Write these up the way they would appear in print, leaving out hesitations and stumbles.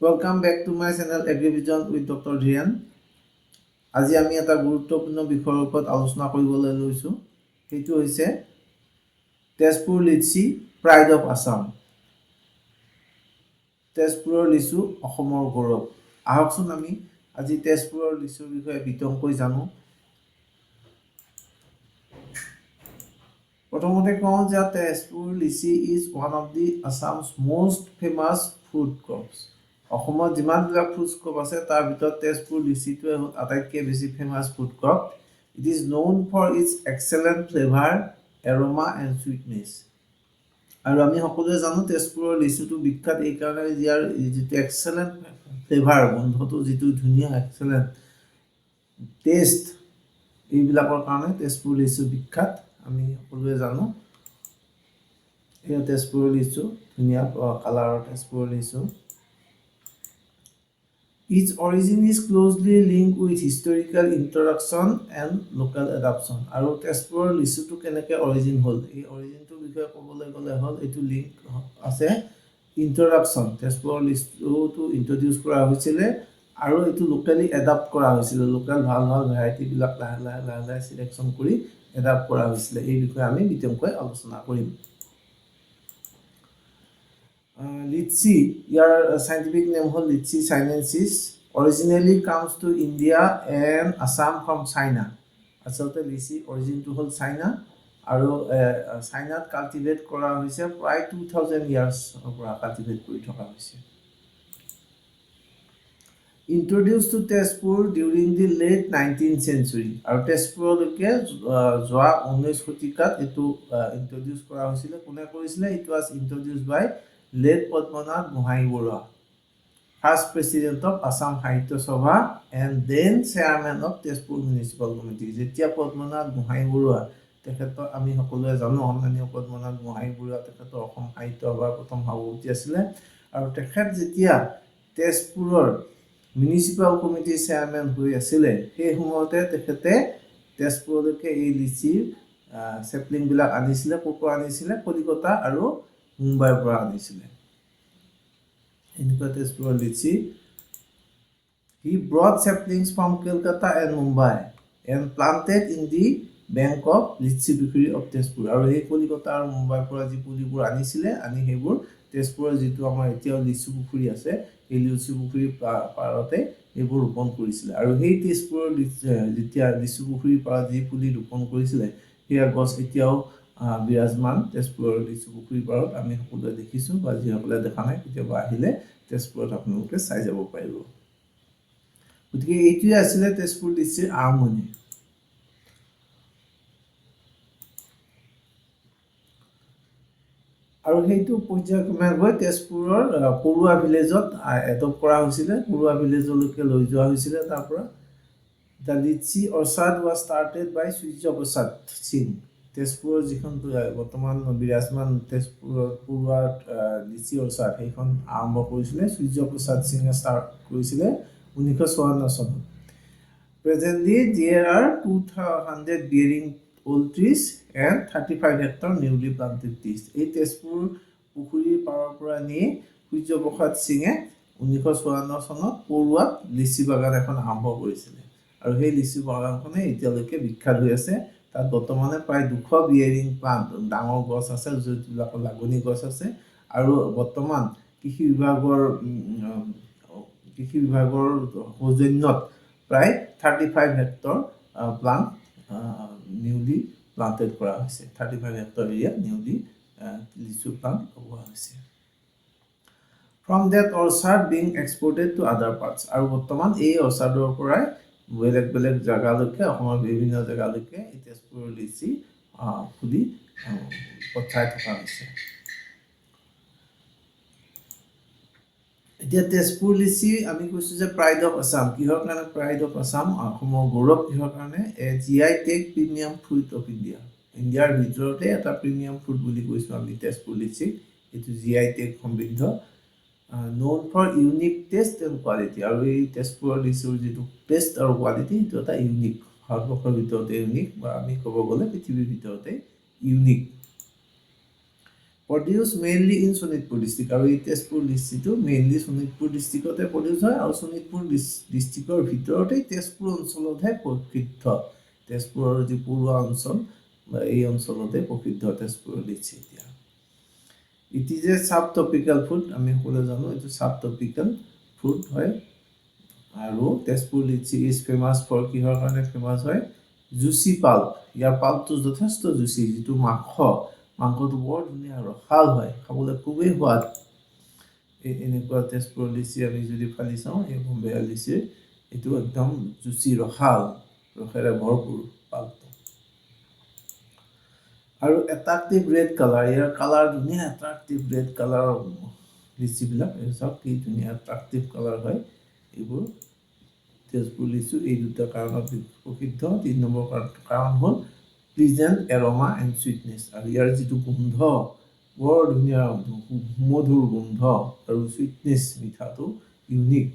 Welcome back to my channel AgriVision with Dr. Dhiran. আজি আমি এটা গুৰুত্বপূৰ্ণ বিষয়ৰ ওপৰত আলোচনা কৰিবলৈ লৈছো সেইটো হৈছে তেজপুৰ লিচি প্ৰাইড অফ আসাম তেজপুৰৰ লিচু অসমৰ গৌৰৱ আহকচোন আমি আজি তেজপুৰৰ লিচুৰ বিষয়ে বিতংকৈ জানো প্ৰথমতে কওঁ যে তেজপুৰ লিচি is one of the Assam's most famous food crops অসমত যিমান বিলাক ফুড ক্ৰপ আছে তাৰ ভিতৰত তেজপুৰ লিচিটোৱে হ'ল আটাইতকৈ বেছি famous food crop it is known for its excellent flavour aroma and sweetness আৰু আমি সকলোৱে জানো তেজপুৰৰ লিচুটো বিখ্যাত এই কাৰণে ইয়াৰ যিটো এক্সেলেন্ট ফ্লেভাৰ গন্ধটো যিটো ধুনীয়া এক্সেলেন্ট টেষ্ট এইবিলাকৰ কাৰণে তেজপুৰ লিচু বিখ্যাত আমি সকলোৱে জানো এই তেজপুৰৰ লিচু ধুনীয়া কালাৰৰ তেজপুৰৰ লিচু Its origin is closely linked with historical introduction and local adoption. আৰু তেজপুৰৰ লিচুটো কেনেকৈ অৰিজিন হ'ল এই অৰিজিনটোৰ বিষয়ে ক'বলৈ গ'লে হ'ল এইটো লিংক আছে ইন্ট্ৰডাকশ্যন তেজপুৰৰ লিচুটো ইন্ট্ৰডিউচ কৰা হৈছিলে আৰু এইটো লোকেলি এডাপ্ট কৰা হৈছিলে লোকেল ভাল ভাল ভেৰাইটিবিলাক লাহে লাহে চিলেকশ্যন কৰি এডাপ্ট কৰা হৈছিলে এই বিষয়ে আমি বিতংকৈ আলোচনা কৰিম Litchi, your scientific name is Litchi sinensis, originally comes to India and Assam from China. Asalte Litchi origin to hold China, and China cultivate kora hoise প্ৰায় 2000 years পৰা cultivate কৰি থকা হৈছে. Introduced to Tezpur during the late 19th century. আৰু তেজপুৰলৈকে যোৱা 19 শতিকাত এটো ইন্ট্ৰডিউস কৰা হৈছিল কোনে কৰিছিল it was introduced by late Padmanath Gohai Bora, first president of Assam Sahitya Sabha and then chairman of Tezpur Municipal Committee. Jetia Padmanath Gohai Bora, তেখেতৰ আমি সকলোৱে জানো সন্মানীয় পদ্মনাথ গোহাঁই বৰুৱা তেখেতৰ অসম সাহিত্য সভাৰ প্ৰথম সভাপতি আছিল আৰু তেখেত যেতিয়া তেজপুৰৰ মিউনিচিপাল কমিটিৰ চেয়াৰমেন হৈ আছিল সেই সময়তে তেখেতে তেজপুৰলৈকে এই লিচিৰ সেপলিং বিলাক আনিছিল কোকো আনিছিল কলিকতা আৰু মুম্বাইৰ পৰা আনিছিল এনেকুৱা তেজপুৰৰ লিচি he brought saplings from Kolkata and Mumbai and planted in the bank of Litchi Pukhuri of Tezpur আৰু এই কলিকতা আৰু মুম্বাইৰ পৰা যি পুলিবোৰ আনিছিল আনি হেবোৰ তেজপুৰৰ যিটো আমাৰ এতিয়াও লিচু পুখুৰী আছে এই লিচু পুখুৰীৰ পাৰতে এইবোৰ ৰোপণ কৰিছিল আৰু সেই তেজপুৰৰ যেতিয়া লিচু পুখুৰীৰ পৰা যি পুলি ৰোপণ কৰিছিল সেই গছ এতিয়াও বিৰাজমান তেজপুৰৰ লিচু পুখুৰীৰ পাৰত আমি সকলোৱে দেখিছো বা যিসকলে দেখা নাই কেতিয়াবা আহিলে তেজপুৰত আপোনালোকে চাই যাব পাৰিব গতিকে এইটোৱে আছিল তেজপুৰ লিচিৰ আৰম্ভণি আৰু সেইটো পৰ্যায়ক্ৰমে গৈ তেজপুৰৰ পৰুৱা ভিলেজত এডপ্ট কৰা হৈছিল পৰুৱা ভিলেজলৈকে লৈ যোৱা হৈছিল তাৰ পৰা The Litchi Orchard was started by Surya Prasad Singh তেজপুৰৰ যিখন বৰ্তমান বিৰাজমান তেজপুৰৰ পৰুৱা লিচি অৰ্চাৰ্ড সেইখন আৰম্ভ কৰিছিল সূৰ্য প্ৰসাদ সিংহে ষ্টাৰ্ট কৰিছিল 1954 চনত Presently there are 200 bearing old trees and 35 hectare newly planted trees এই তেজপুৰ পুখুৰীৰ পাৰৰ পৰা নি সূৰ্য প্ৰসাদ সিংহে 1954 চনত পৰুৱাত লিচি বাগান এখন আৰম্ভ কৰিছিল আৰু সেই লিচি বাগানখনে এতিয়ালৈকে বিখ্যাত হৈ আছে তাত বৰ্তমানে প্ৰায় 200 বিয়াৰিং প্লান্ট ডাঙৰ গছ আছে য'তবিলাক লাগনি গছ আছে আৰু বৰ্তমান কৃষি বিভাগৰ সৌজন্যত প্ৰায় 35 হেক্টৰ প্লান্ট নিউলি প্লান্টেড কৰা হৈছে 35 হেক্টৰ এৰিয়া নিউলি লিচু প্লান্ট লগোৱা হৈছে From that orchard being exported to other parts আৰু বৰ্তমান এই অৰ্চাৰ্ডৰ পৰাই বেলেগ জায়গালৈকে অসমৰ বিভিন্ন জায়গালৈকে তেজপুৰৰ লিচি ফুলি পঠাই থকা হৈছে এতিয়া তেজপুৰ লিচি আমি কৈছো যে প্ৰাইড অফ আসাম কিহৰ কাৰণে প্ৰাইড অফ আসাম অসমৰ গৌৰৱ কিহৰ কাৰণে GI tag premium fruit of India ইণ্ডিয়াৰ ভিতৰতে এটা প্ৰিমিয়াম ফ্ৰুট বুলি কৈছো আমি তেজপুৰ লিচি এটো জিআই টেগ সমৃদ্ধ known for unique taste and quality আৰু এই তেজপুৰৰ লিচুৰ যিটো টেষ্ট আৰু কোৱালিটি এটা এটা ইউনিক ভাৰতবৰ্ষৰ ভিতৰতে ইউনিক বা আমি ক'ব গ'লে পৃথিৱীৰ ভিতৰতে unique produce mainly in Sonitpur district, আৰু এই তেজপুৰ লিচিটো মেইনলি শোণিতপুৰ ডিষ্ট্ৰিক্টতে প্ৰডিউচ হয়, আৰু শোণিতপুৰ ডিষ্ট্ৰিক্টৰ ভিতৰতেই তেজপুৰ অঞ্চলতহে প্ৰসিদ্ধ। তেজপুৰৰ যি পৰুৱা অঞ্চল, এই অঞ্চলতে প্ৰসিদ্ধ তেজপুৰৰ লিচি। এতিয়া ইট ইজ এ চাব ট্ৰপিকেল ফুড, আমি সকলোৱে জানো এইটো চাব ট্ৰপিকেল ফুড হয়। আৰু Tezpur litchi is famous for কিহৰ কাৰণে ফেমাছ হয়? জুচি পাল্প। ইয়াৰ পাল্পটো যথেষ্ট জুচি, যিটো মাংসটো বৰ ধুনীয়া ৰসাল হয়, খাবলৈ খুবেই সোৱাদ। এনেকুৱা তেজপুৰৰ লিচি আমি যদি ফালি চাওঁ, এই বম্বেয়া লিচিৰ এইটো একদম জুচি ৰসাল, ৰসেৰে ভৰপূৰ পাল্পটো। আৰু এট্ৰাক্টিভ ৰেড কালাৰ, ইয়াৰ কালাৰ ধুনীয়া এট্ৰাক্টিভ ৰেড কালাৰৰ লিচিবিলাক। এই চাওক কি ধুনীয়া এট্ৰাক্টিভ কালাৰ হয় এইবোৰ। তেজপুৰ লিচু এই দুটা কাৰণত প্ৰসিদ্ধ। ৩ নম্বৰ কাৰণ হ'ল প্লিজেণ্ট এৰমা এণ্ড চুইটনেছ, আৰু ইয়াৰ যিটো গোন্ধ বৰ ধুনীয়া, সুমধুৰ গোন্ধ, আৰু চুইটনেছ মিঠাটো ইউনিক।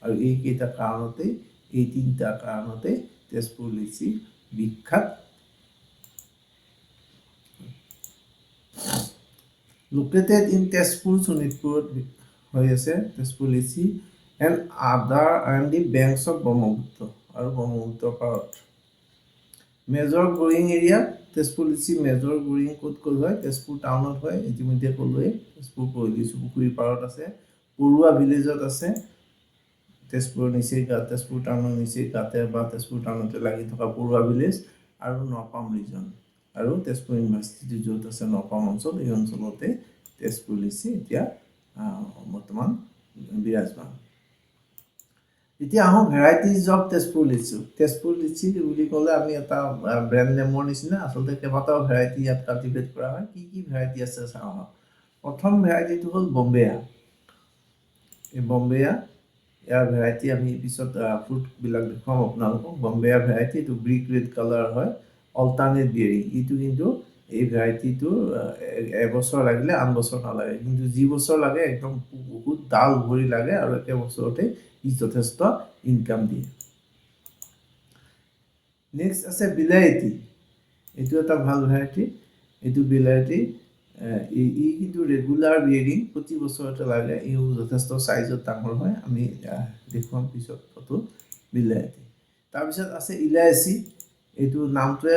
আৰু এইকেইটা কাৰণতেই, এই 3টা কাৰণতেই তেজপুৰ লিচি বিখ্যাত। লোকেটেড ইন তেজপুৰ, শোণিতপুৰত হৈ আছে Tezpur litchi and the banks of Brahmaputra, আৰু ব্ৰহ্মপুত্ৰৰ পাৰত। Major growing area, Tezpur litchi major growing ক'ত হয়? তেজপুৰ টাউনত হয়, ইতিমধ্যে ক'লোৱেই। তেজপুৰ লিচু পুখুৰীৰ পাৰত আছে, পৰুৱা ভিলেজত আছে, তেজপুৰ টাউনৰ নিচেই গাতে বা তেজপুৰ টাউনতে লাগি থকা পৰুৱা ভিলেজ, আৰু নপাম ৰিজন, আৰু তেজপুৰ ইউনিভাৰ্চিটি য'ত আছে নপাম অঞ্চল, এই অঞ্চলতে তেজপুৰ লিচি এতিয়া বৰ্তমান বিৰাজমান। এতিয়া আহোঁ ভেৰাইটিজ অফ তেজপুৰ লিচু। তেজপুৰ লিচি বুলি ক'লে আমি এটা ব্ৰেণ্ড নেমৰ নিচিনা, আচলতে কেইবাটাও ভেৰাইটি ইয়াত কাল্টিভেট কৰা হয়। কি ভেৰাইটি আছে চাওঁ। প্ৰথম ভেৰাইটিটো হ'ল বম্বেয়া। এই বম্বেয়া, ইয়াৰ ভেৰাইটি আমি পিছত ফ্ৰুটবিলাক দেখুৱাম আপোনালোকক। বম্বেয়া ভেৰাইটি, এইটো ব্ৰিক ৰেড কালাৰ হয়, অল্টাৰনেট বিয়েৰিং। এইটো কিন্তু এই ভেৰাইটিটোৰ এবছৰ লাগিলে 8 বছৰ নালাগে, কিন্তু যি বছৰ লাগে একদম বহুত ডাল ভৰি লাগে, আৰু একে বছৰতে ই যথেষ্ট ইনকাম দিয়ে। নেক্সট আছে বিলাইটি। এইটো এটা ভাল ভেৰাইটি। এইটো বিলাইটি ই কিন্তু ৰেগুলাৰ বিয়েৰিং, প্ৰতি বছৰতে লাগে, ইও যথেষ্ট চাইজত ডাঙৰ হয়। আমি দেখুৱাম পিছত ফটো বিলাইটি। তাৰপিছত আছে ইলাইচি। এইটো নামটোৱে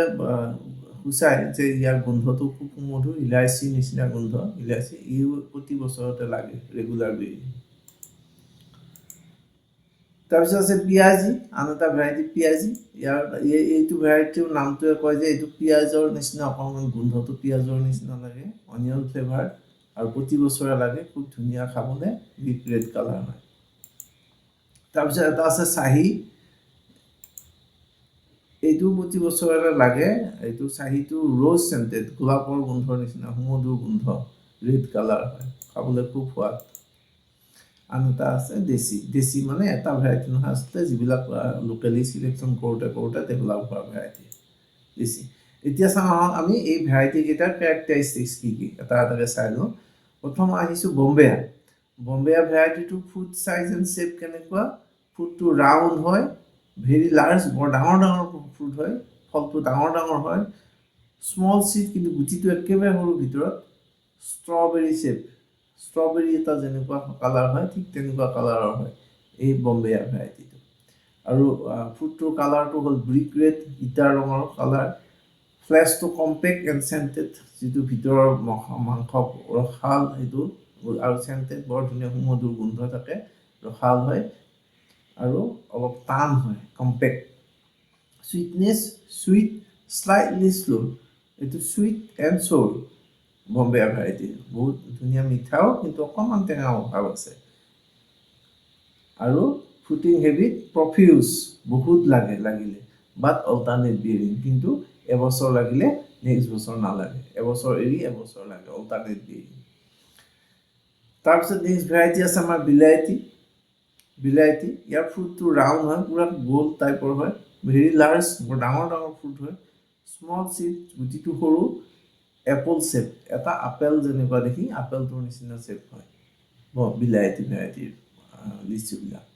সূচায় যে ইয়াৰ গোন্ধটো খুব সুমধুৰ, ইলাইচি নিচিনা গোন্ধ। ইলাইচি ইও প্ৰতি বছৰতে লাগে, ৰেগুলাৰ বিয়েৰিং। তাৰপিছত আছে পিঁয়াজি, আন এটা ভেৰাইটি পিঁয়াজি। এইটো ভেৰাইটিৰ নামটোৱে কয় যে এইটো পিঁয়াজৰ নিচিনা, অকণমান গোন্ধটো পিঁয়াজৰ নিচিনা লাগে, অনিয়ন ফ্লেভাৰ, আৰু প্ৰতি বছৰে লাগে, খুব ধুনীয়া খাবলৈ, ডিপ ৰেড কালাৰ হয়। তাৰপিছত এটা আছে চাহী। এইটো প্ৰতি বছৰে লাগে। এইটো চাহীটো ৰ'জ চেণ্টেড, গোলাপৰ গোন্ধৰ নিচিনা, সুমধুৰ গোন্ধ, ৰেড কালাৰ হয়, খাবলৈ খুব সোৱাদ। আন এটা আছে দেশী মানে এটা ভেৰাইটি নহয়, আচলতে যিবিলাক লোকেলি চিলেকশ্যন কৰোঁতে ডেভেলপ হোৱা ভেৰাইটি দেশী। এতিয়া চাওঁ আমি এই ভেৰাইটি কেইটাৰ কেৰেক্টাৰিষ্টিক্স কি এটা এটাকৈ চাই লওঁ। প্ৰথম আহিছোঁ বম্বেয়া। বম্বেয়া ভেৰাইটিটো ফ্ৰুট চাইজ এণ্ড শ্বেপ কেনেকুৱা? ফ্ৰুটটো ৰাউণ্ড হয়, ভেৰি লাৰ্জ, বৰ ডাঙৰ ফ্ৰুট হয়, ফলটো ডাঙৰ হয়, স্মল চিড, কিন্তু গুটিটো একেবাৰে সৰু ভিতৰত, ষ্ট্ৰবেৰী শ্বেপ, ষ্ট্ৰবেৰী এটা যেনেকুৱা কালাৰ হয় ঠিক তেনেকুৱা কালাৰৰ হয় এই বম্বেয়া ভেৰাইটিটো। আৰু ফ্ৰুটটোৰ কালাৰটো হ'ল ব্ৰিক ৰেড, ইটা ৰঙৰ কালাৰ। ফ্লেছটো কম্পেক্ট এণ্ড চেণ্টেড, যিটো ভিতৰৰ মাংস ৰসাল সেইটো, আৰু চেণ্টেড, বৰ ধুনীয়া সুমধুৰ গোন্ধ থাকে, ৰসাল হয়, আৰু অলপ টান হয়, কম্পেক্ট। চুইটনেছ চুইট, স্লাইটলি শ্ল'। এইটো sweet and sour Bombaiya variety, বহুত ধুনীয়া মিঠাও, কিন্তু অকণমান টেঙাও ভাৱ আছে। আৰু ফ্ৰুটিং হেবিট প্ৰফিউজ, বহুত লাগিলে, বাট অল্টাৰনেট বিয়েৰিং, কিন্তু এবছৰ লাগিলে নেক্সট বছৰ নালাগে, এবছৰ এৰি এবছৰ লাগে, অল্টাৰনেট বিয়েৰিং। তাৰপিছত নেক্সট ভেৰাইটি আছে আমাৰ বিলাইটি। ইয়াৰ ফ্ৰুটটো ৰাউণ্ড হয়, পুৰা গোল টাইপৰ হয়, ভেৰি লাৰ্জ, বৰ ডাঙৰ ফ্ৰুট হয়, স্মল চিড, গুটিটো সৰু, এপল শ্বেপ, এটা আপেল যেনেকুৱা দেখি, আপেলটোৰ নিচিনা শ্বেপ হয় বিলাইটি ভেৰাইটিৰ লিচুবিলাক।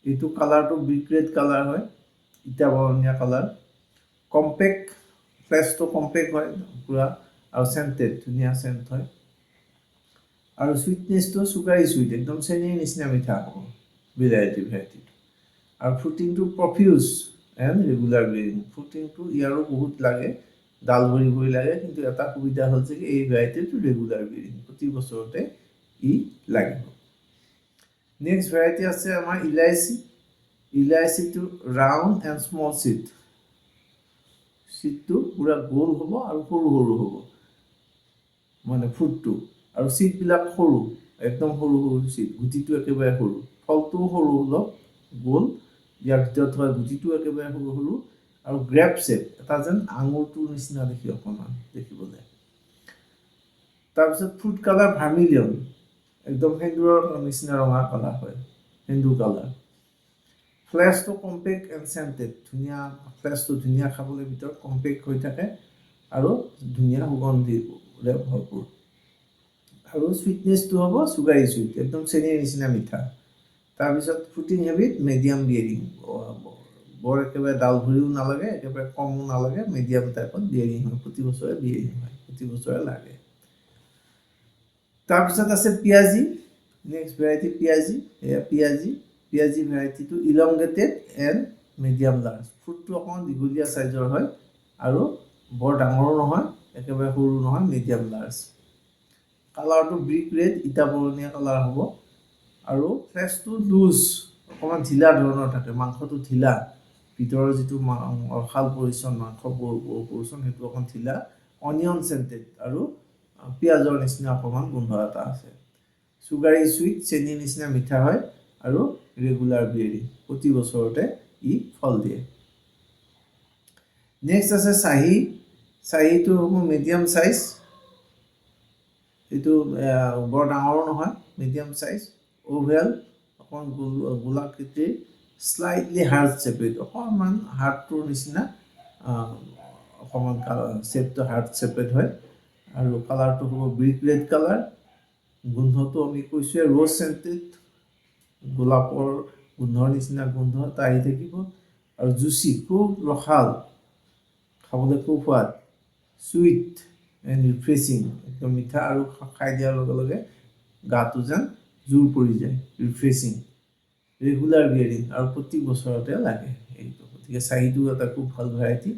এইটো কালাৰটো ব্ৰিক ৰেড কালাৰ হয়, ইটা বৰণীয়া কালাৰ, কম্পেক্ট, ফ্লেছটো কম্পেক্ট হয় পুৰা, আৰু চেণ্টেড, ধুনীয়া চেণ্ট হয়, আৰু চুইটনেছটো চুগাৰী চুইট একদম চেনীৰ নিচিনা মিঠা হ'ব ভেৰাইটি আৰু ফ্ৰুটিংটো প্ৰফিউজ এণ্ড ৰেগুলাৰ ব্ৰিডিং ফ্ৰুটিংটো ইয়াৰো বহুত লাগে ডাল ভৰি ভৰি লাগে কিন্তু এটা সুবিধা হ'ল যে এই ভেৰাইটিটো ৰেগুলাৰ ব্ৰিডিং প্ৰতি বছৰতে ই লাগিব নেক্সট ভেৰাইটি আছে আমাৰ ইলাইচিটো ৰাউণ্ড এণ্ড স্মল চিডটো পুৰা গোল হ'ব আৰু সৰু সৰু হ'ব মানে ফ্ৰুটটো আৰু চিডবিলাক সৰু একদম সৰু সৰু চিড গুটিটো একেবাৰে সৰু ফলটোও সৰু অলপ গোল ইয়াৰ ভিতৰত থকা গুটিটো একেবাৰে সৰু সৰু আৰু গ্ৰেপ শ্বেপ এটা যেন আঙুৰটোৰ নিচিনা দেখি অকণমান দেখিবলৈ তাৰপিছত ফ্ৰুট কালাৰ ভাৰ্মিলিয়ন একদম সেন্দুৰৰ নিচিনা ৰঙা কালাৰ হয় সেন্দুৰ কালাৰ ফ্লেছটো কম্পেক্ট এণ্ড চেণ্টেড ধুনীয়া ফ্লেছটো ধুনীয়া খাবলৈ ভিতৰত কম্পেক্ট হৈ থাকে আৰু ধুনীয়া সুগন্ধিৰে ভৰপূৰ আৰু চুইটনেছটো হ'ব চুগাৰী চুইট একদম চেনীৰ নিচিনা মিঠা তাৰপিছত ফ্ৰুটিং হেবিট মিডিয়াম বিয়েৰিং বৰ একেবাৰে ডাল ভৰিও নালাগে একেবাৰে কমো নালাগে মিডিয়াম টাইপত বিয়েৰিং হয় প্ৰতি বছৰে বিয়েৰিং হয় প্ৰতি বছৰে লাগে তাৰপিছত আছে পিয়াজি নেক্সট ভেৰাইটি এয়া পিয়াজি ভেৰাইটিটো ইলংগেটেড এণ্ড মিডিয়াম লাৰ্জ ফ্ৰুটটো অকণমান দীঘলীয়া চাইজৰ হয় আৰু বৰ ডাঙৰো নহয় একেবাৰে সৰু নহয় মিডিয়াম লাৰ্জ কালাৰটো ব্ৰিক ৰেড ইটা বৰণীয়া কালাৰ হ'ব আৰু ফ্লেছটো লুজ অকণমান ঢিলা ধৰণৰ থাকে মাংসটো ঢিলা ভিতৰৰ যিটো খাল পৰিচ্ছন্ন মাংস পৰিচ্ছন্ন সেইটো অকণ ঢিলা অনিয়ন চেণ্টেড আৰু পিঁয়াজৰ নিচিনা অকণমান গোন্ধ এটা আছে চুগাৰী চুইট চেনীৰ নিচিনা মিঠা হয় আৰু ৰেগুলাৰ বিয়েৰিং প্ৰতি বছৰতে ই ফল দিয়ে নেক্সট আছে চাহীটো হ'ব মিডিয়াম চাইজ এইটো বৰ ডাঙৰো নহয় মিডিয়াম চাইজ অ'ভেল অকণমান গোলাকৃতিৰ স্লাইটলি হাৰ্ড শ্বেপেড অকণমান হাৰ্ডটোৰ নিচিনা অকণমান শ্বেপটো হাৰ্ড শ্বেপেড হয় আৰু কালাৰটো হ'ব ব্ৰিক ৰেড কালাৰ গোন্ধটো আমি কৈছোঁৱে ৰ'জ চেণ্টেড গোলাপৰ গোন্ধৰ নিচিনা গোন্ধ এটা আহি থাকিব আৰু জুচি খুব ৰসাল খাবলৈ খুব সোৱাদ চুইট এণ্ড ৰিফ্ৰেছিং একদম মিঠা আৰু খাই দিয়াৰ লগে লগে গাটো যেন জোৰ পৰি যায় ৰিফ্ৰেছিং ৰেগুলাৰ বিয়েৰিং আৰু প্ৰতি বছৰতে লাগে এইটো গতিকে চাহীটো এটা খুব ভাল ভেৰাইটি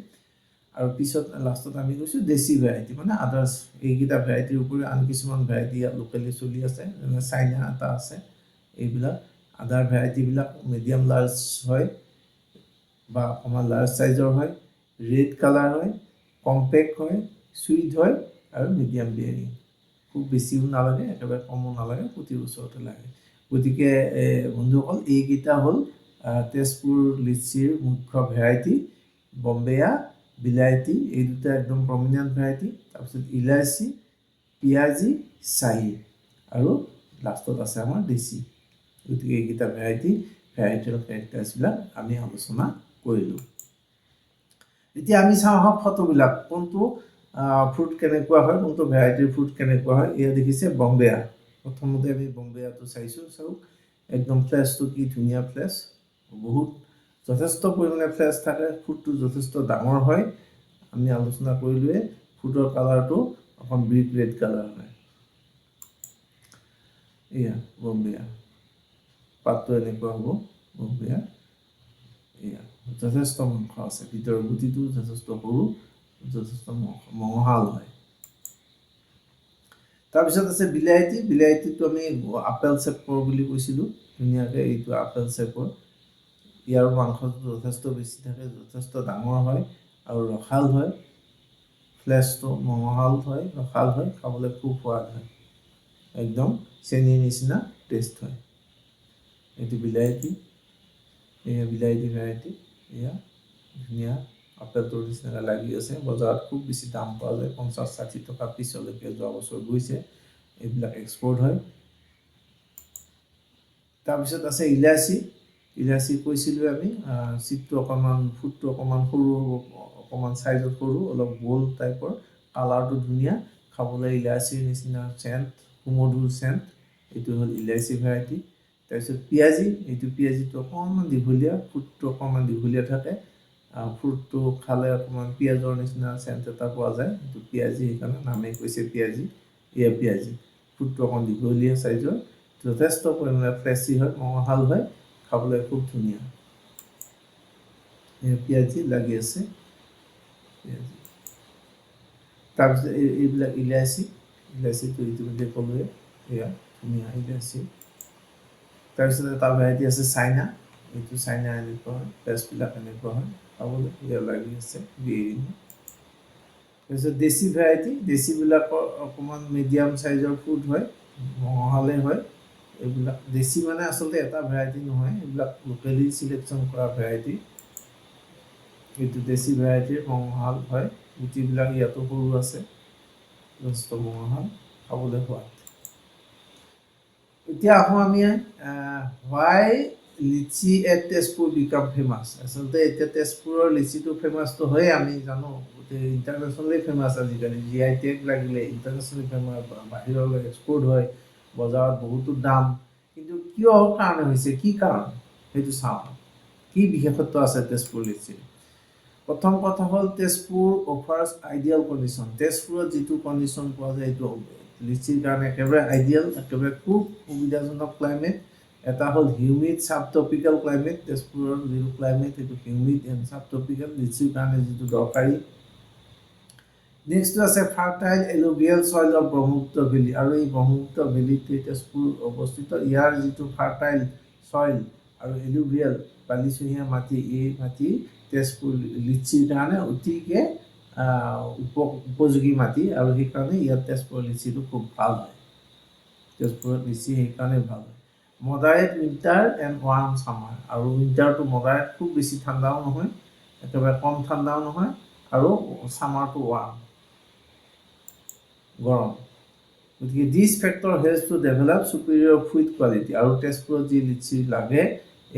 আৰু পিছত লাষ্টত আমি কৈছোঁ দেশী ভেৰাইটি মানে আদাৰ্ছ এইকেইটা ভেৰাইটিৰ উপৰিও আন কিছুমান ভেৰাইটি ইয়াত লোকেলি চলি আছে যেনে চাইনা এটা আছে এইবিলাক আদাৰ ভেৰাইটিবিলাক মিডিয়াম লাৰ্জ হয় বা অকণমান লাৰ্জ চাইজৰ হয় ৰেড কালাৰ হয় কম্পেক্ট হয় চুইট হয় আৰু মিডিয়াম বিয়েৰিং খুব বেছিও নালাগে একেবাৰে কমো নালাগে প্ৰতি বছৰতে লাগে গতিকে বন্ধুসকল এইকেইটা হ'ল তেজপুৰ লিচিৰ মুখ্য ভেৰাইটি বম্বেয়া বিলাইটি এই দুটা একদম প্ৰমিনেণ্ট ভেৰাইটি তাৰপিছত ইলাচি পিয়াজি চাহী আৰু লাষ্টত আছে আমাৰ দেশী গতিকে এইকেইটা ভেৰাইটিৰ কেৰেক্টাৰ্ছবিলাক আমি আলোচনা কৰিলোঁ এতিয়া আমি চাওঁ আহক ফটোবিলাক কোনটো ফ্ৰুট কেনেকুৱা হয় কোনটো ভেৰাইটিৰ ফ্ৰুট কেনেকুৱা হয় এয়া দেখিছে বম্বেয়া প্ৰথমতে আমি বম্বেয়াটো চাইছোঁ চাওক একদম ফ্লেছটো কি ধুনীয়া ফ্লেছ বহুত যথেষ্ট পৰিমাণে ফ্লেছ থাকে ফ্ৰুটটো যথেষ্ট ডাঙৰ হয় আমি আলোচনা কৰিলোঁৱে ফ্ৰুটৰ কালাৰটো অকণ ব্ৰিক ৰেড কালাৰ হয় এয়া বম্বেয়া পাতটো এনেকুৱা হ'ব বম্বেয়া এয়া যথেষ্ট মাংস আছে ভিতৰৰ গুটিটো যথেষ্ট সৰু যথেষ্ট মঙহাল হয় তাৰপিছত আছে বিলাইটিটো আমি আপেল চেপৰ বুলি কৈছিলোঁ ধুনীয়াকৈ এইটো আপেল চেপৰ ইয়াৰ মাংসটো যথেষ্ট বেছি থাকে যথেষ্ট ডাঙৰ হয় আৰু ৰসাল হয় ফ্লেছটো মঙহাল হয় ৰসাল হয় খাবলৈ খুব সোৱাদ হয় একদম চেনীৰ নিচিনা টেষ্ট হয় এইটো বিলাইটি এয়া বিলাইটি ভেৰাইটি এয়া ধুনীয়া আপেলটোৰ নিচিনাকৈ লাগি আছে বজাৰত খুব বেছি দাম পোৱা যায় 50-60 টকা পিছলৈকে যোৱা বছৰ গৈছে এইবিলাক এক্সপৰ্ট হয় তাৰপিছত আছে ইলাচি কৈছিলোঁ আমি চিটটো অকণমান ফুটটো অকণমান সৰু অকণমান চাইজত সৰু অলপ গোল টাইপৰ কালাৰটো ধুনীয়া খাবলৈ ইলাচিৰ নিচিনা চেণ্ট সুমধুৰ চেণ্ট এইটো হ'ল ইলাচি ভেৰাইটি তাৰপিছত পিয়াজিটো অকণমান দীঘলীয়া ফুটটো অকণমান দীঘলীয়া থাকে ফ্ৰুটটো খালে অকণমান পিঁয়াজৰ নিচিনা চেণ্ট এটা পোৱা যায় এইটো পিয়াজি সেইকাৰণে নামেই কৈছে পিয়াজি এয়া পিয়াজি ফুডটো অকণ দীঘলীয়া চাইজৰ, যথেষ্ট পৰিমাণে ফ্লেচি হয়, মঙহাল হয়, খাবলৈ খুব ধুনীয়া। পিঁয়াজি লাগি আছে, পিঁয়াজি। তাৰপিছত এইবিলাক ইলাচীটো ইতিমধ্যে ক'লোৱে, এয়া ধুনীয়া ইলাচী। তাৰপিছত এটা ভেৰাইটি আছে চাইনা, এইটো চাইনা এনেকুৱা হয়, পেষ্টবিলাক এনেকুৱা হয়, খাবলৈ এয়া লাগি আছে বিয়েৰিং। তাৰপিছত দেশী ভেৰাইটি, দেশীবিলাকৰ অকণমান মিডিয়াম চাইজৰ ফুড হয়, মঙহালে হয়। এইবিলাক দেশী মানে আচলতে এটা ভেৰাইটি নহয়, এইবিলাক লোকেলি চিলেকশ্যন কৰা ভেৰাইটি। এইটো দেশী ভেৰাইটিৰ মঙহাল হয়, গুটিবিলাক ইয়াতো সৰু আছে, যথেষ্ট মঙহাল, খাবলৈ সোৱাদ। এতিয়া আহোঁ আমি হোৱাই লিচি এট তেজপুৰ বিকাম ফেমাছ। আচলতে এতিয়া তেজপুৰৰ লিচিটো ফেমাছটো হয়েই, আমি জানো, গোটেই ইণ্টাৰনেশ্যনেলি ফেমাছ আজিকালি। GI টেগ লাগিলে ইণ্টাৰনেশ্যনেলি ফেমাছ, বাহিৰলৈ এক্সপৰ্ট হয়, বজাৰত বহুতো দাম। কিন্তু কিয় কাৰণে হৈছে, কি কাৰণ সেইটো চাওঁ, কি বিশেষত্ব আছে তেজপুৰ লিচিৰ। প্ৰথম কথা হ'ল তেজপুৰ অফাৰ্ছ আইডিয়েল কণ্ডিশ্যন। তেজপুৰত যিটো কণ্ডিশ্যন পোৱা যায় এইটো লিচিৰ কাৰণে একেবাৰে আইডিয়েল, একেবাৰে খুব সুবিধাজনক ক্লাইমেট। এটা হ'ল হিউমিড ছাব ট্ৰপিকেল ক্লাইমেট, তেজপুৰৰ যিটো ক্লাইমেট সেইটো হিউমিড এণ্ড ছাব ট্ৰপিকেল, লিচিৰ কাৰণে যিটো দৰকাৰী। নেক্সটটো আছে fertile alluvial soil of Brahmaputra valley, আৰু এই ব্ৰহ্মপুত্ৰ ভেলীতে তেজপুৰ অৱস্থিত। ইয়াৰ যিটো ফাৰ্টাইল চইল আৰু এলুভিয়েল বালিচহীয়া মাটি, এই মাটি তেজপুৰ লিচিৰ কাৰণে অতিকে উপযোগী মাটি, আৰু সেইকাৰণে ইয়াত তেজপুৰৰ লিচিটো খুব ভাল হয়। তেজপুৰত লিচি সেইকাৰণে ভাল হয়। Moderate winter and warm summer, আৰু উইণ্টাৰটো মডাৰেট, খুব বেছি ঠাণ্ডাও নহয়, একেবাৰে কম ঠাণ্ডাও নহয়, আৰু ছামাৰটো ৱাৰ্ম, গৰম। গতিকে this factor helps to develop superior food quality, আৰু তেজপুৰত যি লিচি লাগে,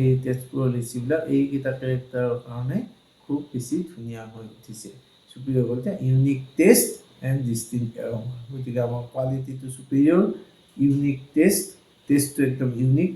এই তেজপুৰৰ লিচিবিলাক এইকেইটা কেৰেক্টাৰৰ কাৰণে খুব বেছি ধুনীয়া হৈ উঠিছে। Superior quality, unique taste and distinct aroma. গতিকে আমাৰ কোৱালিটিটো চুপিৰিয়ৰ, ইউনিক টেষ্টটো একদম ইউনিক,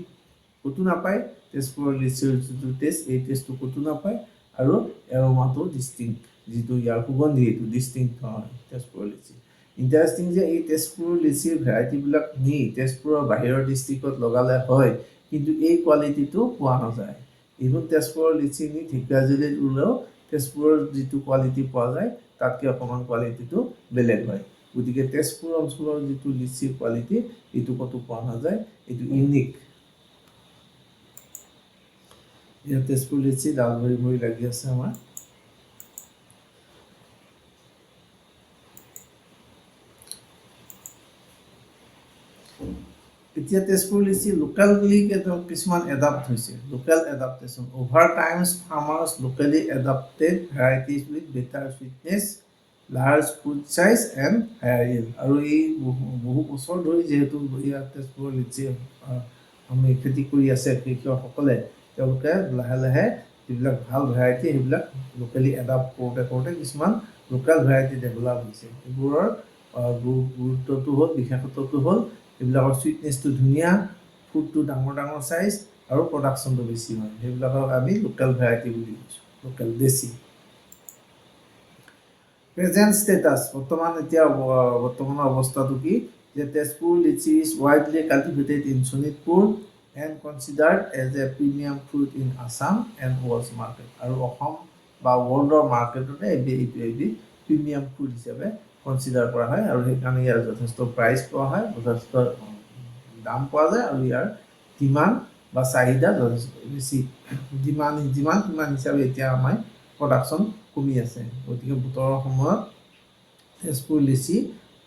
ক'তো নাপায়। তেজপুৰৰ লিচিৰ যিটো টেষ্ট, এই টেষ্টটো ক'তো নাপায়, আৰু এৰোমাটো ডিষ্টিংক্ট, যিটো ইয়াৰ সুগন্ধি, এইটো ডিষ্টিংক্ট হয় তেজপুৰৰ লিচি। ইণ্টাৰেষ্টিং যে এই তেজপুৰৰ লিচিৰ ভেৰাইটিবিলাক নি তেজপুৰৰ বাহিৰৰ ডিষ্ট্ৰিক্টত লগালে হয়, কিন্তু এই কোৱালিটিটো পোৱা নাযায়। ইভন তেজপুৰৰ লিচি নি ঢেকীয়াজুলিত ৰুলেও তেজপুৰৰ যিটো কোৱালিটি পোৱা যায়, তাতকৈ অকণমান কোৱালিটিটো বেলেগ হয়। গতিকে তেজপুৰ অঞ্চলৰ যিটো লিচিৰ কোৱালিটি, এইটো ক'তো পোৱা নাযায়, এইটো ইউনিক। ইয়াত তেজপুৰ লিচি ডাল ভৰি ভৰি লাগি আছে আমাৰ। এতিয়া তেজপুৰ লিচি লোকেলি কিছুমান এডাপ্ট হৈছে, local adaptation. Over times farmers locally adapted varieties with better sweetness, large food size and higher yield. আৰু এই বহু বছৰ ধৰি যিহেতু ইয়াত তেজপুৰৰ লিচি আমি খেতি কৰি আছে কৃষকসকলে, তেওঁলোকে লাহে লাহে যিবিলাক ভাল ভেৰাইটি সেইবিলাক লোকেলি এডাপ্ট কৰোঁতে কিছুমান লোকেল ভেৰাইটি ডেভেলপ হৈছে। এইবোৰৰ গুৰুত্বটো হ'ল, বিশেষত্বটো হ'ল, এইবিলাকৰ চুইটনেছটো ধুনীয়া, ফুডটো ডাঙৰ ডাঙৰ চাইজ, আৰু প্ৰডাকশ্যনটো বেছি হয়। সেইবিলাকক আমি লোকেল ভেৰাইটি বুলি কৈছোঁ, লোকেল দেশী। প্ৰেজেণ্ট ষ্টেটাছ, বৰ্তমানৰ অৱস্থাটো কি, যে Tezpur litchi is widely cultivated in Sonitpur and considered as a premium fruit in Assam and world market. আৰু অসম বা ৱৰ্ল্ডৰ মাৰ্কেটতে এইটো এবিধ প্ৰিমিয়াম ফ্ৰুট হিচাপে কনচিডাৰ কৰা হয়, আৰু সেইকাৰণে ইয়াৰ যথেষ্ট প্ৰাইচ পোৱা হয়, যথেষ্ট দাম পোৱা যায়, আৰু ইয়াৰ ডিমাণ্ড বা চাহিদা যথেষ্ট বেছি। ডিমাণ্ড যিমান সিমান হিচাপে এতিয়া আমাৰ প্ৰডাকশ্যন কমি আছে। গতিকে বতৰৰ সময়ত তেজপুৰ লিচি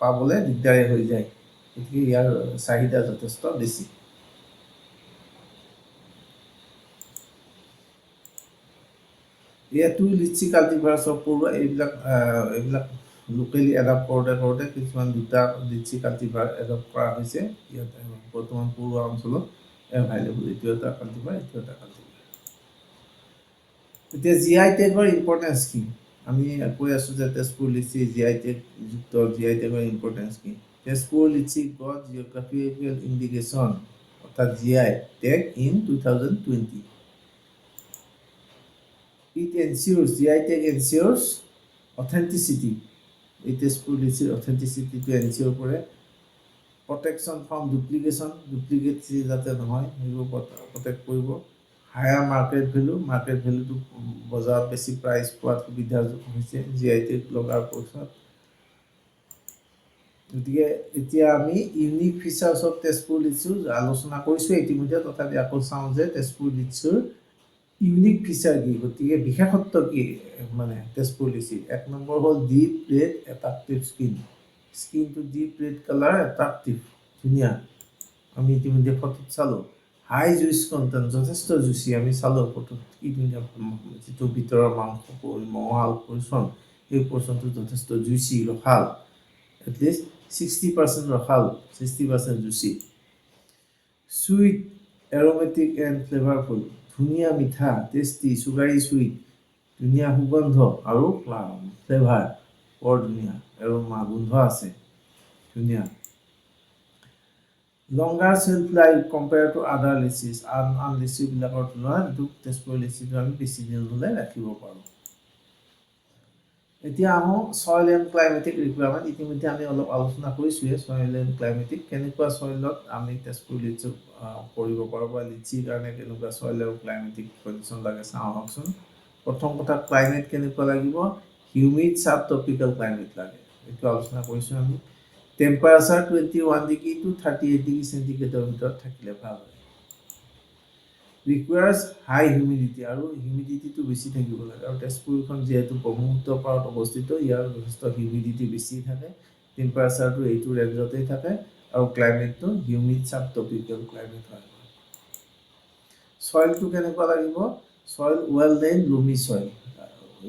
পাবলৈ দিগদাৰী হৈ যায়, গতিকে ইয়াৰ চাহিদা যথেষ্ট বেছি। ইয়াতো লিচি কাল্টিভাৰ্ছৰ পৰুৱা, এইবিলাক লোকেলি এডাপ্ট কৰোঁতে কিছুমান দুটা লিচি কাল্টিভাৰ এডপ্ট কৰা হৈছে ইয়াত বৰ্তমান পৰুৱা অঞ্চলত এভেইলেবল। এইটো এটা কাল্টিভাৰ, এইটো এটা কাল্টিভাৰ। এতিয়া GI টেগৰ ইম্পৰ্টেঞ্চ কি, আমি কৈ আছোঁ যে তেজপুৰ লিচি GI টেগৰ ইম্পৰ্টেঞ্চ কি। Tezpur litchi got geographical indication, অৰ্থাৎ GI tag in 2020। GI tag ensures authenticity, এই তেজপুৰ লিচিৰ অথেণ্টিচিটিটো এনচিয়ৰ কৰে। প্ৰটেকশ্যন ফ্ৰম ডুপ্লিকেট যাতে নহয় সেইবোৰ প্ৰটেক্ট কৰিব। হায়াৰ মাৰ্কেট ভেলুটো বজাৰত বেছি প্ৰাইচ পোৱাত সুবিধা হৈছে GI টেগ লগাৰ পিছত। গতিকে এতিয়া আমি ইউনিক ফিচাৰ্ছ অফ তেজপুৰ লিচু আলোচনা কৰিছোঁ ইতিমধ্যে, তথাপি আকৌ চাওঁ যে তেজপুৰ লিচুৰ ইউনিক ফিচাৰ কি, গতিকে বিশেষত্ব কি মানে তেজপুৰ লিচিৰ। 1 নম্বৰ হ'ল ডিপ ৰেড এট্ৰাক্টিভ স্কিনটো ডিপ ৰেড কালাৰ, এট্ৰাক্টিভ, ধুনীয়া। আমি ইতিমধ্যে ফটোত চালোঁ। হাই জুইচ কণ্টেণ্ট, যথেষ্ট জুচি, আমি চালোঁ ফটোত কি ধুনীয়া, যিটো ভিতৰৰ মাংস মঙহাল পৰ্চন, সেই পৰ্চনটো যথেষ্ট জুচি, ৰসাল, এটলিষ্ট 60% ৰসাল, 60% juicy. Sweet, aromatic and flavourful, ধুনীয়া মিঠা, টেষ্টি, চুগাৰী চুইট, ধুনীয়া সুগন্ধ আৰু ফ্লেভাৰ, বৰ ধুনীয়া, এৰোমা, গোন্ধ আছে, ধুনীয়া। Longer self life compare to আদাৰ লিচিজ, আন লিচিবিলাকৰ তুলনাত এইটো তেজপুৰ লিচিটো আমি বেছি দিনলৈ ৰাখিব পাৰোঁ। এতিয়া আহোঁ ছইল এণ্ড ক্লাইমেটিক ৰিকুৱাৰমেণ্ট। ইতিমধ্যে আমি অলপ আলোচনা কৰিছোঁৱে ছইল এণ্ড ক্লাইমেটিক, কেনেকুৱা ছইলত আমি তেজপুৰ লিচু কৰিব পাৰোঁ বা লিচিৰ কাৰণে কেনেকুৱা ছইল আৰু ক্লাইমেটিক কণ্ডিশ্যন লাগে চাওঁ আহকচোন। প্ৰথম কথা, ক্লাইমেট কেনেকুৱা লাগিব, হিউমিড ছাব ট্ৰপিকেল ক্লাইমেট লাগে, এইটো আলোচনা কৰিছোঁ আমি। টেম্পাৰেচাৰ 21 ডিগ্ৰী টু 38 ডিগ্ৰী চেণ্টিগ্ৰেডৰ ভিতৰত থাকিলে ভাল হয়। ৰিকুৱাৰ্ছ হাই হিউমিডিটি, আৰু হিউমিডিটিটো বেছি থাকিব লাগে, আৰু তেজপুৰখন যিহেতু ব্ৰহ্মপুত্ৰ পাৰত অৱস্থিত, ইয়াৰ যথেষ্ট হিউমিডিটি বেছি থাকে, টেম্পাৰেচাৰটো এইটো ৰেঞ্জতেই থাকে, আৰু ক্লাইমেটটো হিউমিড ছাব ট্ৰপিকেল ক্লাইমেট হয়। ছইলটো কেনেকুৱা লাগিব, ছইল ৱেল ড্ৰেইন লুমি ছইল,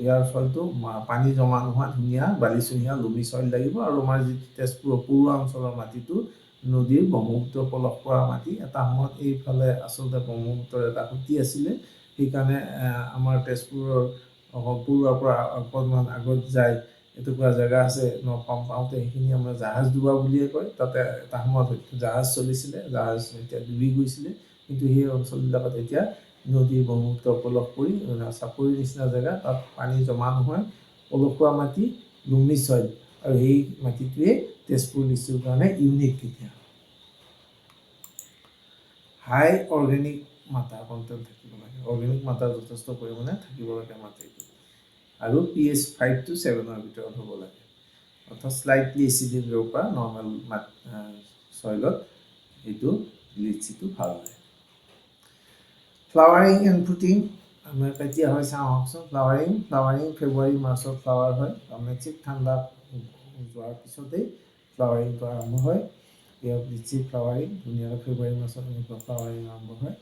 ইয়াৰ ছইলটো পানী জমা নোহোৱা ধুনীয়া বালিচহীয়া লুমি ছইল লাগিব। আৰু আমাৰ যিটো তেজপুৰৰ পূৰ্বা অঞ্চলৰ মাটিটো নদীৰ ব্ৰহ্মপুত্ৰ পলস পৰা মাটি, এটা সময়ত এইফালে আচলতে ব্ৰহ্মপুত্ৰৰ এটা সুঁতি আছিলে, সেইকাৰণে আমাৰ তেজপুৰৰ পূৰ্বৰ পৰা অকণমান আগত যায় এটুকুৰা জেগা আছে পাওঁতে, সেইখিনি আমাৰ জাহাজ ডুবা বুলিয়ে কয়, তাতে এটা সময়ত জাহাজ চলিছিলে, জাহাজ এতিয়া ডুবি গৈছিলে, কিন্তু সেই অঞ্চলবিলাকত এতিয়া নদীৰ ব্ৰহ্মপুত্ৰ পলস পৰি চাপৰিৰ নিচিনা জেগা, তাত পানী জমা নহয়, পলসুৱা মাটি, লুমি ছইল, আৰু সেই মাটিটোৱে তেজপুৰ লিচুৰ কাৰণে ইউনিক। এতিয়া হাই অৰ্গেনিক মাটাৰ কণ্টেণ্ট থাকিব লাগে, অৰ্গেনিক মাটাৰ যথেষ্ট পৰিমাণে থাকিব লাগে মাটিটো, আৰু pH 5 to 7ৰ ভিতৰত হ'ব লাগে, অৰ্থাৎ স্লাইটলি এচিডিক পৰা নৰ্মেল ছইলত এইটো লিচিটো ভাল হয়। ফ্লাৱাৰিং এণ্ড ফ্ৰুটিং আমাৰ কেতিয়া হয় চাওঁ আহকচোন। ফ্লাৱাৰিং ফেব্ৰুৱাৰী মাৰ্চত ফ্লাৱাৰ হয়, মেক্সিক ঠাণ্ডা যোৱাৰ পিছতেই ফ্লাৱাৰিংটো আৰম্ভ হয়। ইয়াৰ লিচি ফ্লাৱাৰিং ধুনীয়াকৈ ফেব্ৰুৱাৰী মাৰ্চত এনেকুৱা ফ্লাৱাৰিং আৰম্ভ হয়।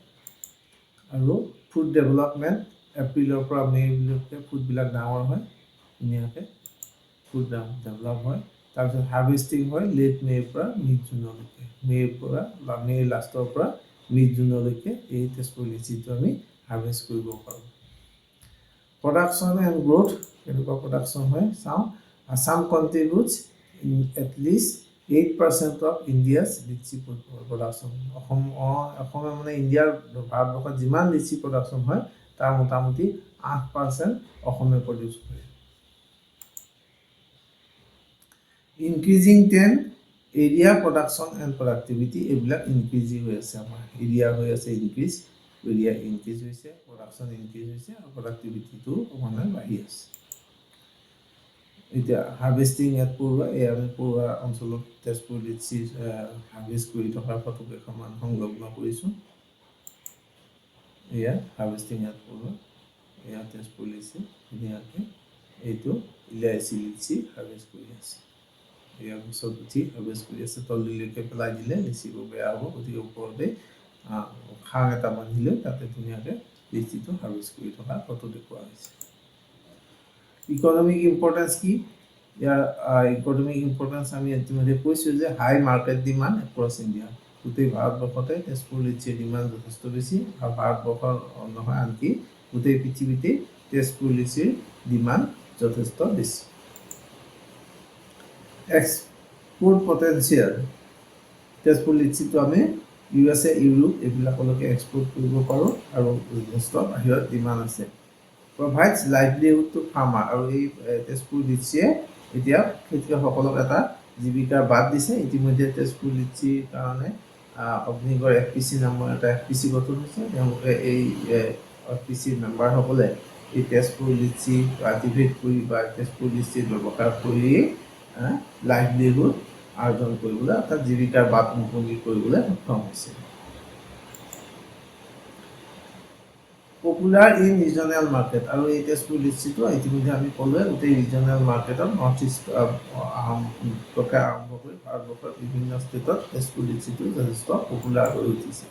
আৰু ফুড ডেভেলপমেণ্ট এপ্ৰিলৰ পৰা মে'লৈকে ফুডবিলাক ডাঙৰ হয়, ধুনীয়াকৈ ফুড ডেভেলপ হয়। তাৰপিছত হাৰ্ভেষ্টিং হয় লেট মে'ৰ পৰা মিড জুনলৈকে, মে'ৰ লাষ্টৰ পৰা মিড জুনলৈকে এই তেজপুৰ লিচিটো আমি হাৰ্ভেষ্ট কৰিব পাৰোঁ। প্ৰডাকশ্যন এণ্ড গ্ৰ'থ, কেনেকুৱা প্ৰডাকশ্যন হয় চাওঁ। Assam contributes at least 8% of India's litchi production. অসমে মানে ভাৰতবৰ্ষত যিমান লিচি প্ৰডাকশ্যন হয় তাৰ মোটামুটি 8% অসমে প্ৰডিউচ কৰে। Increasing trend, area production and productivity, এইবিলাক ইনক্ৰিজিং হৈ আছে, আমাৰ এৰিয়া হৈ আছে ইনক্ৰিজ, এৰিয়া ইনক্ৰিজ হৈছে, প্ৰডাকশ্যন ইনক্ৰিজ হৈছে, আৰু প্ৰডাক্টিভিটিটো অকণমান বাঢ়ি আছে। এতিয়া হাৰ্ভেষ্টিং ইয়াত পৰুৱা, এই আমি পৰুৱা অঞ্চলত তেজপুৰ লিচি হাৰ্ভেষ্ট কৰি থকা ফটো কেইখনমান সংলগ্ন কৰিছোঁ। এয়া হাৰ্ভেষ্টিং ইয়াত পৰুৱা, এয়া তেজপুৰ লিচি ধুনীয়াকৈ এইটো ইলাইচি লিচি হাৰ্ভেষ্ট কৰি আছে। এয়া গছত উঠি হাৰ্ভেষ্ট কৰি আছে, তললৈকে পেলাই দিলে লিচিবোৰ বেয়া হ'ব, গতিকে ওপৰতে খাং এটা বান্ধিলে তাতে ধুনীয়াকৈ লিচিটো হাৰ্ভেষ্ট কৰি থকা ফটো দেখুওৱা হৈছে। ইকনমিক ইম্পৰ্টেঞ্চ কি, ইয়াৰ ইকনমিক ইম্পৰ্টেঞ্চ আমি ইতিমধ্যে কৈছোঁ যে হাই মাৰ্কেট ডিমাণ্ড এক্ৰছ ইণ্ডিয়া, গোটেই ভাৰতবৰ্ষতে তেজপুৰ লিচিৰ ডিমাণ্ড যথেষ্ট বেছি, আৰু ভাৰতবৰ্ষৰ নহয় আনকি গোটেই পৃথিৱীতেই তেজপুৰ লিচিৰ ডিমাণ্ড যথেষ্ট বেছি। এক্সপোৰ্ট পটেঞ্চিয়েল, তেজপুৰ লিচিটো আমি USA ইউৰোপ এইবিলাকলৈকে এক্সপোৰ্ট কৰিব পাৰোঁ, আৰু যথেষ্ট বাহিৰত ডিমাণ্ড আছে। প্ৰভাইডছ লাইভলিহুড টু ফাৰ্মাৰ, আৰু এই তেজপুৰ লিচিয়ে এতিয়া খেতিয়কসকলক এটা জীৱিকাৰ বাদ দিছে। ইতিমধ্যে তেজপুৰ লিচিৰ কাৰণে অগ্নিগড় FPC নামৰ এটা FPC গঠন হৈছে। তেওঁলোকে এই FPC মেম্বাৰসকলে এই তেজপুৰ লিচি কাল্টিভেট কৰি বা তেজপুৰ লিচিৰ ব্যৱহাৰ কৰিয়েই লাইভলিহুড আৰ্জন কৰিবলৈ অৰ্থাৎ জীৱিকাৰ বাট মুকলি কৰিবলৈ সক্ষম হৈছে। পপুলাৰ ইন ৰিজনেল মাৰ্কেট, আৰু এই তেজপুৰ লিচিটো ইতিমধ্যে আমি ক'লোৱে গোটেই ৰিজনেল মাৰ্কেটত নৰ্থ ইষ্ট আৰম্ভ কৰি ভাৰতবৰ্ষৰ বিভিন্ন ষ্টেটত তেজপুৰ লিচিটো যথেষ্ট পপুলাৰ হৈ উঠিছে।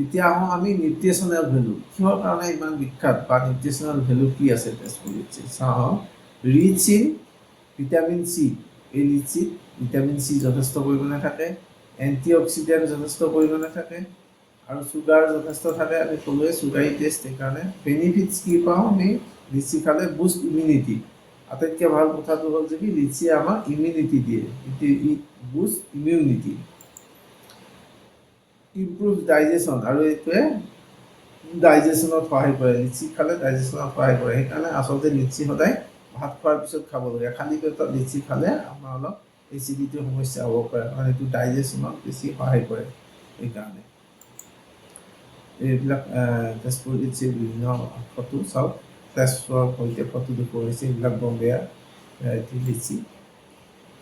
এতিয়া আহোঁ আমি নিউট্ৰিচনেল ভেলু, কিহৰ কাৰণে ইমান বিখ্যাত বা নিউট্ৰিচনেল ভেলু কি আছে তেজপুৰ লিচি চাওঁ। ৰিচ ইন ভিটামিন চি, এই লিচিত ভিটামিন চি যথেষ্ট পৰিমাণে থাকে, এণ্টি অক্সিডেণ্ট যথেষ্ট পৰিমাণে থাকে, আৰু চুগাৰ যথেষ্ট থাকে। আমি ক'লোৱে চুগাৰী টেষ্ট, সেইকাৰণে বেনিফিটছ কি পাওঁ আমি লিচি খালে? Boost immunity. আটাইতকৈ ভাল কথাটো হ'ল যে কি লিচিয়ে আমাক ইমিউনিটি দিয়ে, it Boost immunity. Improve digestion, আৰু এইটোৱে ডাইজেশ্যনত সহায় কৰে। লিচি খালে ডাইজেশ্যনত সহায় কৰে। সেইকাৰণে আচলতে লিচি সদায় ভাত খোৱাৰ পিছত খাব লাগে। খালী পেটত লিচি খালে আমাৰ অলপ এচিডিটিৰ সমস্যা হ'ব পাৰে, কাৰণ এইটো ডাইজেশ্যনত বেছি সহায় কৰে। সেইকাৰণে এইবিলাক তেজপুৰ লিচিৰ বিভিন্ন ফটো চাওক, তেজপুৰৰ সৈতে ফটো দেখুওৱা হৈছে। এইবিলাক বম্বেয়া ভেৰাইটি লিচি।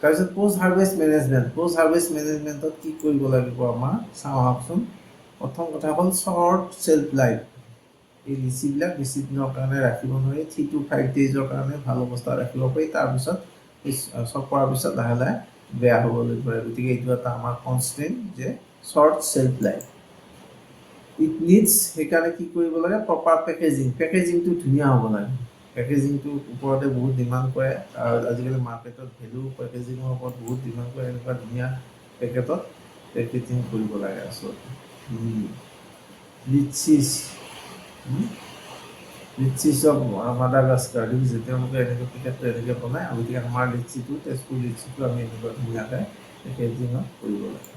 তাৰপিছত post harvest management. Post harvest মেনেজমেণ্টত কি কৰিব লাগিব আমাৰ চাওঁ আহকচোন। প্ৰথম কথা হ'ল শ্বৰ্ট চেল্ফ লাইফ। এই লিচিবিলাক বেছি দিনৰ কাৰণে ৰাখিব নোৱাৰি, 3 to 5 days কাৰণে ভাল অৱস্থাত ৰাখিব পাৰি। তাৰপিছত চপোৱাৰ পিছত লাহে লাহে বেয়া হ'বলৈ ধৰে। গতিকে এইটো এটা আমাৰ কনষ্টেণ্ট যে short self life. It needs, সেইকাৰণে কি কৰিব লাগে? Proper packaging. পেকেজিংটো ধুনীয়া হ'ব লাগে। পেকেজিংটোৰ ওপৰতে বহুত ডিমাণ্ড কৰে, আৰু আজিকালি মাৰ্কেটত ভেলু পেকেজিঙৰ ওপৰত বহুত ডিমাণ্ড কৰে। এনেকুৱা ধুনীয়া পেকেটত পেকেজিং কৰিব লাগে আচলতে। লিচিছ অফ মাডাগাস্কাৰ, দেখিছে তেওঁলোকে এনেকৈ পেকেটটো এনেকৈ বনায়। গতিকে আমাৰ লিচিটো, তেজপুৰ লিচিটো আমি এনেকুৱা ধুনীয়াকৈ পেকেজিঙত কৰিব লাগে।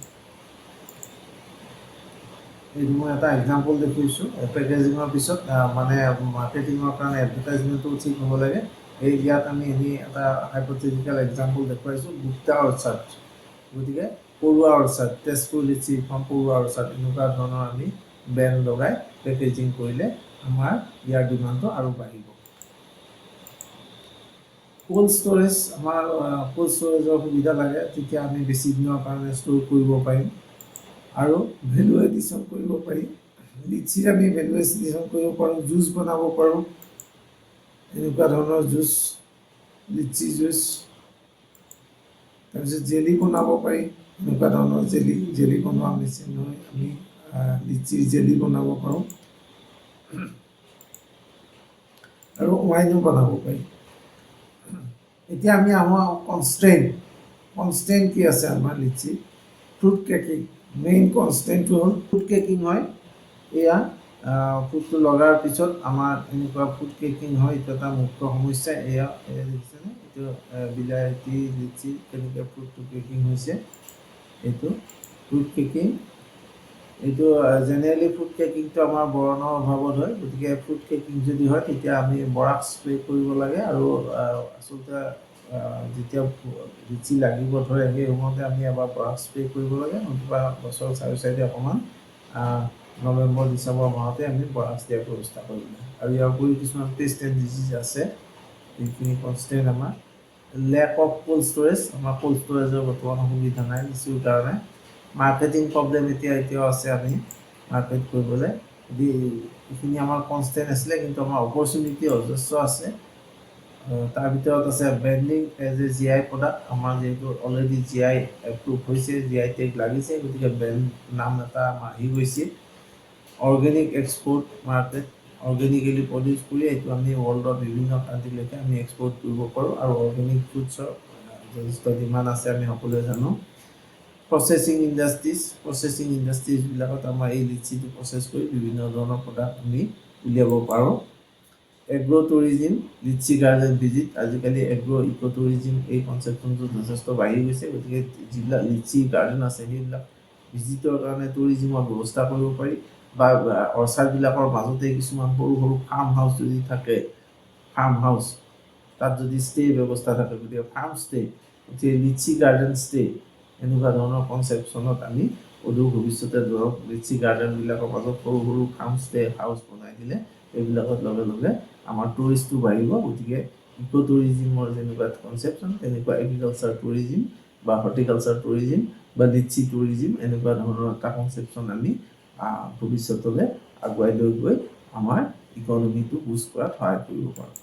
এইটো মই এটা এক্সাম্পল দেখিছোঁ। পেকেজিঙৰ পিছত মানে মাৰ্কেটিঙৰ কাৰণে এডভাৰটাইজমেণ্টটো ঠিক হ'ব লাগে। ইয়াত আমি এনেই এটা হাইপথেটিকেল এক্সাম্পল দেখুৱাইছোঁ, গুপ্তা অৰ্চাৰ্ড। গতিকে পৰুৱা অৰ্চাৰ্ড, তেজপুৰ লিচিখন পৰুৱা অৰ্চাৰ্ড, এনেকুৱা ধৰণৰ আমি ব্ৰেণ্ড লগাই পেকেজিং কৰিলে আমাৰ ইয়াৰ ডিমাণ্ডটো আৰু বাঢ়িব। কোল্ড ষ্ট'ৰেজ, আমাৰ কোল্ড ষ্ট'ৰেজৰ সুবিধা লাগে, তেতিয়া আমি বেছি দিনৰ কাৰণে ষ্ট'ৰ কৰিব পাৰিম। আৰু ভেলু এডিশ্যন কৰিব পাৰি। লিচিৰ আমি ভেলু এডিশ্যন কৰিব পাৰোঁ, জুচ বনাব পাৰোঁ। এনেকুৱা ধৰণৰ জুচ, লিচি জুচ। তাৰপিছত জেলি বনাব পাৰি, এনেকুৱা ধৰণৰ জেলি বনোৱা মেচিন হয়, আমি লিচিৰ জেলি বনাব পাৰোঁ। আৰু ৱাইনো বনাব পাৰি। এতিয়া আমি আহোঁ কনষ্টেণ্ট কি আছে আমাৰ লিচি? ফ্ৰুট কেকিং। মেইন কনষ্টেণ্টটো হ'ল ফ্ৰুট কেকিং হয়। এয়া ফ্ৰুটটো লগাৰ পিছত আমাৰ এনেকুৱা ফ্ৰুট কেকিং হয়। এইটো এটা মুখ্য সমস্যা। এয়া দেখিছেনে? এইটো বিলাহী লিচি কেনেকৈ ফ্ৰুটটো কেকিং হৈছে। এইটো ফ্ৰুট কেকিং। এইটো জেনেৰেলি ফ্ৰুট কেকিংটো আমাৰ বৰণৰ অভাৱত হয়। গতিকে ফ্ৰুট কেকিং যদি হয় তেতিয়া আমি বৰাক্স স্প্ৰে কৰিব লাগে, আৰু আচলতে যেতিয়া লিচি লাগিব ধৰে সেই সময়তে আমি এবাৰ বৰাক্স স্প্ৰে কৰিব লাগে, নতুবা গছৰ চাইডে অকণমান নৱেম্বৰ ডিচেম্বৰ মাহতে আমি বৰাক্স দিয়াৰ ব্যৱস্থা কৰিব লাগে। আৰু ইয়াৰ উপৰিও কিছুমান পেষ্ট এণ্ড ডিজিজ আছে, এইখিনি কনষ্টেণ্ট আমাৰ। লেক অফ কোল্ড ষ্ট'ৰেজ, আমাৰ কোল্ড ষ্ট'ৰেজৰ বৰ্তমান সুবিধা নাই লিচিৰ কাৰণে। মাৰ্কেটিং প্ৰব্লেম এতিয়াও আছে, আমি মাৰ্কেট কৰিবলৈ। এইখিনি আমাৰ কনষ্টেণ্ট আছিলে, কিন্তু আমাৰ অপৰচুনিটি অজস্ৰ আছে। তাৰ ভিতৰত আছে branding as a GI product. আমাৰ যিহেতু অলৰেডি GI এপ্ৰুভ হৈছে, GI টেগ লাগিছে, গতিকে ব্ৰেণ্ড নাম এটা আমাৰ আহি গৈছে। Organic export market, organically produce কৰি এইটো আমি ৱৰ্ল্ডৰ বিভিন্ন কাণ্ট্ৰিলৈকে আমি এক্সপৰ্ট কৰিব পাৰোঁ। আৰু অৰ্গেনিক ফুডছৰ যথেষ্ট ডিমাণ্ড আছে, আমি সকলোৱে জানো। প্ৰচেছিং ইণ্ডাষ্ট্ৰিজবিলাকত আমাৰ এই লিচিটো প্ৰচেছ কৰি বিভিন্ন ধৰণৰ প্ৰডাক্ট আমি উলিয়াব পাৰোঁ। এগ্ৰ' টুৰিজিম, লিচি গাৰ্ডেন ভিজিট। আজিকালি ইক' টুৰিজিম এই কনচেপ্টটো যথেষ্ট বাঢ়ি গৈছে। গতিকে যিবিলাক লিচি গাৰ্ডেন আছে সেইবিলাক ভিজিটৰ কাৰণে টুৰিজিমৰ ব্যৱস্থা কৰিব পাৰি। বা অৰ্চাৰ্ডবিলাকৰ মাজতে কিছুমান সৰু সৰু ফাৰ্ম হাউচ যদি থাকে, তাত যদি ষ্টে' ব্যৱস্থা থাকে, গতিকে ফাৰ্ম ষ্টে' যে লিচি গাৰ্ডেন ষ্টে এনেকুৱা ধৰণৰ কনচেপশ্যনত আমি অদূৰ ভৱিষ্যতে ধৰক লিচি গাৰ্ডেনবিলাকৰ মাজত সৰু সৰু ফাৰ্ম ষ্টে হাউচ বনাই দিলে এইবিলাকত লগে লগে আমাৰ টুৰিষ্টটো বাঢ়িব। গতিকে ইক' টুৰিজিমৰ যেনেকুৱা কনচেপশ্যন তেনেকুৱা এগ্ৰিকালচাৰ টুৰিজিম বা হৰ্টিকালচাৰ টুৰিজিম বা লিচি টুৰিজিম এনেকুৱা ধৰণৰ এটা কনচেপশ্যন আমি ভৱিষ্যতলৈ আগুৱাই লৈ গৈ আমাৰ ইকনমিটো বুষ্ট কৰাত সহায় কৰিব পাৰোঁ।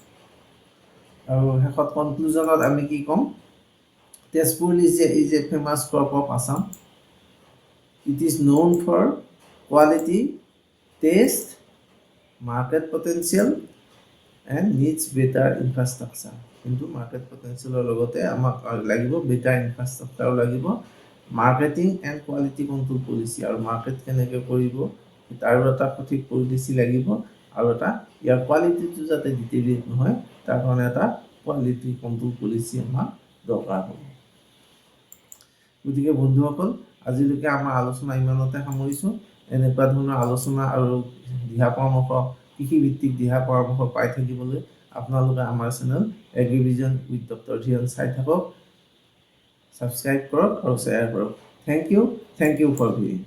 আৰু শেষত কনক্লুজনত আমি কি ক'ম, Tezpur is a famous crop of Assam. It is known for quality, taste, market potential and needs better infrastructure. কিন্তু মাৰ্কেট পটেঞ্চিয়েলৰ লগতে আমাক লাগিব বেটাৰ ইনফ্ৰাষ্ট্ৰাকচাৰো লাগিব, marketing and quality control policy, আৰু মাৰ্কেট কেনেকৈ কৰিব তাৰো এটা সঠিক পলিচি লাগিব, আৰু এটা ইয়াৰ কোৱালিটিটো যাতে ডিটেৰিয়েট নহয় তাৰ কাৰণে এটা কোৱালিটি কণ্ট্ৰল পলিচি আমাক দৰকাৰ হ'ব। গতিকে বন্ধুসকল, আজিলৈকে আমাৰ আলোচনা ইমানতে সামৰিছোঁ। এনেকুৱা ধৰণৰ আলোচনা আৰু দিহা পৰামৰ্শ, কৃষিভিত্তিক দিহা পৰামৰ্শ পাই থাকিবলৈ আপোনালোকে আমাৰ channel Agrivision with doctor Dhiren চাই থাকক, ছাবস্ক্ৰাইব কৰক আৰু শ্বেয়াৰ কৰক। Thank you for viewing.